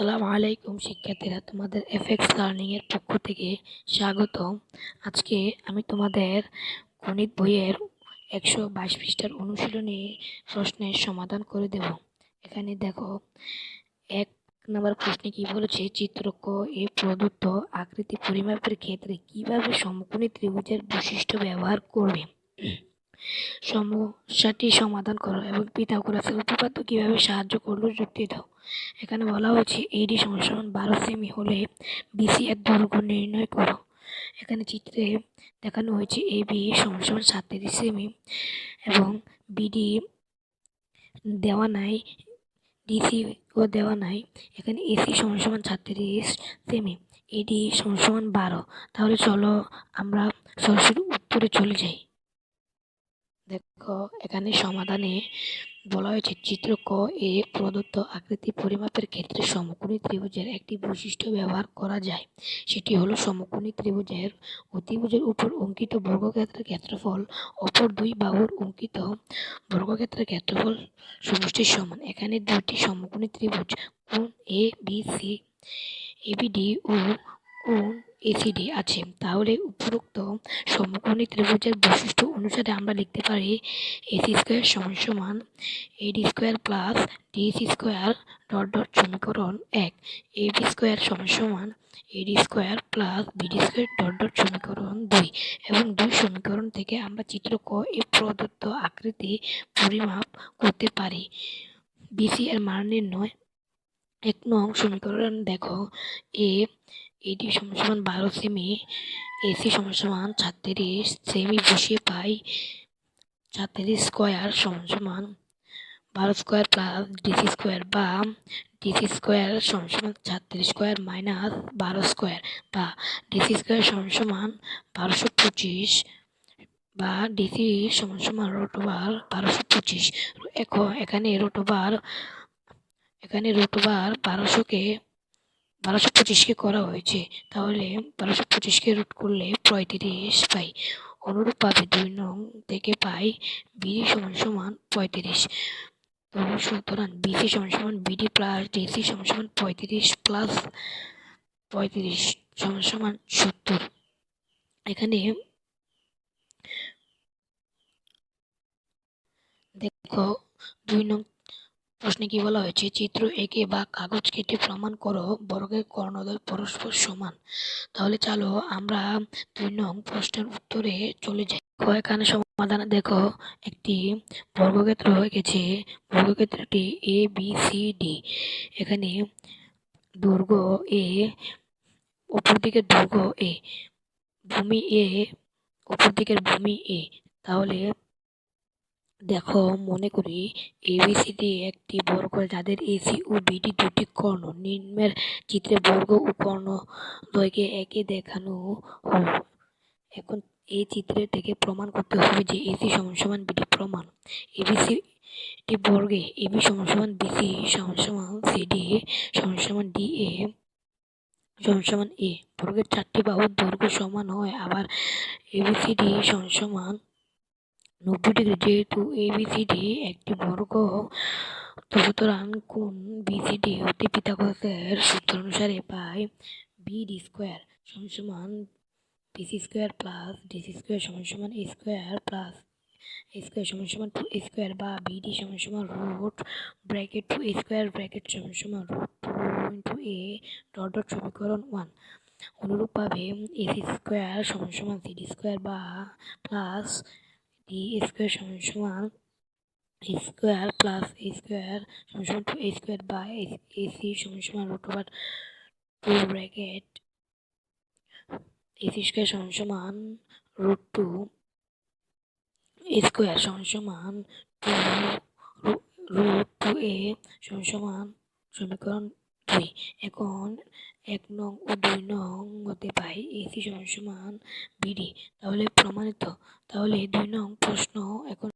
আসসালামু আলাইকুম শিক্ষার্থীরা, তোমাদের এফএক্স লার্নিং এর পক্ষ থেকে স্বাগত। আজকে আমি তোমাদের গণিত বইয়ের 122 পৃষ্ঠার অনুশীলনী প্রশ্নের সমাধান করে দেব। এখানে দেখো, 1 নম্বর প্রশ্নে কি বলেছে, চিত্র ক এ প্রদত্ত আকৃতি পরিমাপের ক্ষেত্রে কিভাবে সমকোণী ত্রিভুজের বৈশিষ্ট্য ব্যবহার করবে। সমস্যাটি সমাধান করো এবং পিথাগোরাসের উপপাদ্য কিভাবে সাহায্য করলো যুক্তি দাও। এখানে বলা হয়েছে এডি সমান 12 সেমি হলে বিসি এর দৈর্ঘ্য নির্ণয় করো। এখানে চিত্রে দেখানো হয়েছে এবি সমান 37 সেমি এবং বিডি দেওয়া নাই, ডিসি ও দেওয়া নাই। এখানে এসি সমান 36 সেমি, এডি সমান 12। তাহলে চলো আমরা সরাসরি উত্তরে চলে যাই। দেখো, এখানে সমাধানে বলা হয়েছে চিত্র ক এ প্রদত্ত আকৃতি পরিমাপের ক্ষেত্রে সমকোণী ত্রিভুজের একটি বৈশিষ্ট্য ব্যবহার করা যায়। সেটি হলো সমকোণী ত্রিভুজের অতিভুজের উপর অঙ্কিত বর্গক্ষেত্রের ক্ষেত্রফল অপর দুই বাহুর অঙ্কিত বর্গক্ষেত্রের ক্ষেত্রফল সমষ্টির সমান। এখানে দুটি সমকোণী ত্রিভুজ কোণ এ বি সি এবিডি ও কোণ এসিডি আছে। তাহলে উপরোক্ত সমকোণী ত্রিভুজের বৈশিষ্ট্য অনুসারে আমরা লিখতে পারি এসি স্কোয়ার সমান এডি square plus DC square dot dot সমীকরণ 1, এবি স্কোয়ার সমান এডি square plus BD square dot dot সমীকরণ 2। এবং দুই সমীকরণ থেকে আমরা চিত্র ক এ প্রদত্ত আকৃতি পরিমাপ করতে পারি। বিসি এর মান নির্ণয়। 1 নং সমীকরণ দেখো, এডি সমান 12 সেমি, এসি সমান 36 সেমি বসিয়ে পাই 36 স্কোয়ার সমান 12 স্কোয়ার প্লাস ডিসি স্কোয়ার বা ডিসি স্কোয়ার সমান 36 স্কোয়ার মাইনাস 12 স্কোয়ার বা ডিসি স্কোয়ার সমান 1225 বা ডিসি সমান রুট ওভার 1225। এখানে রুট ওভার 1225কে করা হয়েছে, তাহলে 1225কে রুট করলে 35 পাই। অনুরূপভাবে 2 নং থেকে পাই বিডি সমান 35। তো সুতরাং বিসি সমান বিডি প্লাস ডিসি সমান 35 প্লাস 35 সমান 70। এখানে দেখো, 2 নং প্রশ্নে কি বলা হয়েছে, চিত্র এঁকে বা কাগজ কেটে প্রমাণ করো বর্গের কর্ণদ্বয় পরস্পর সমান। তাহলে চলো আমরা 2 নং প্রশ্নের উত্তরে চলে যাই। এখানে সমাধানে দেখো, একটি বর্গক্ষেত্র হয়ে গেছে। বর্গক্ষেত্রটি এ বি সি ডি। এখানে দৈর্ঘ্য এ, উপর দিকের দৈর্ঘ্য এ, ভূমি এ, উপর দিকের ভূমি এ। তাহলে দেখো, মনে করি এবিসিডি একটি বর্গ যাদের এসি ও বিডি দুটি কর্ণ। নিম্নের চিত্রে বর্গ ও কর্ণ দ্বয়কে একে দেখানো হলো। এখন এই চিত্রের থেকে প্রমাণ করতে হবে যে এসি সমান বিডি। প্রমাণ: এবিসিডি বর্গে এবি সমান বিসি সমান সিডি সমান ডিএ সমান এ। বর্গের 4টি বাহুর দৈর্ঘ্য সমান হয়, আবার এবিসিডি সমান 90 ডিগ্রি। যেহেতু এবিসিডি একটি বর্গ, সুতরাং কোণ বিসিডি হতে পিথাগোরাসের সূত্র অনুসারে পাই বিডি স্কোয়ার সমান BC square plus DC square সমান A square plus A square সমান 2 স্কোয়ার বা বিডি সমান রুট ব্র্যাকেট 2 স্কোয়ার ব্র্যাকেট সমান root 2 into A dot dot সমীকরণ 1। অনুরূপভাবে এসি স্কোয়ার সমান সিডি স্কোয়ার বা প্লাস ডি স্কোয়ার সমান A square plus A square সমান 2 এ স্কোয়ার বা এসি সমান root over 2 bracket AC square সমান রুট 2 স্কোয়ার সমান 2 রুট 2 এ সমান সমীকরণ 2। এখন 1 নং ও 2 নং হতে পাই এসি সমান বিডি। তাহলে প্রমাণিত। তাহলে 2 নং প্রশ্ন এখন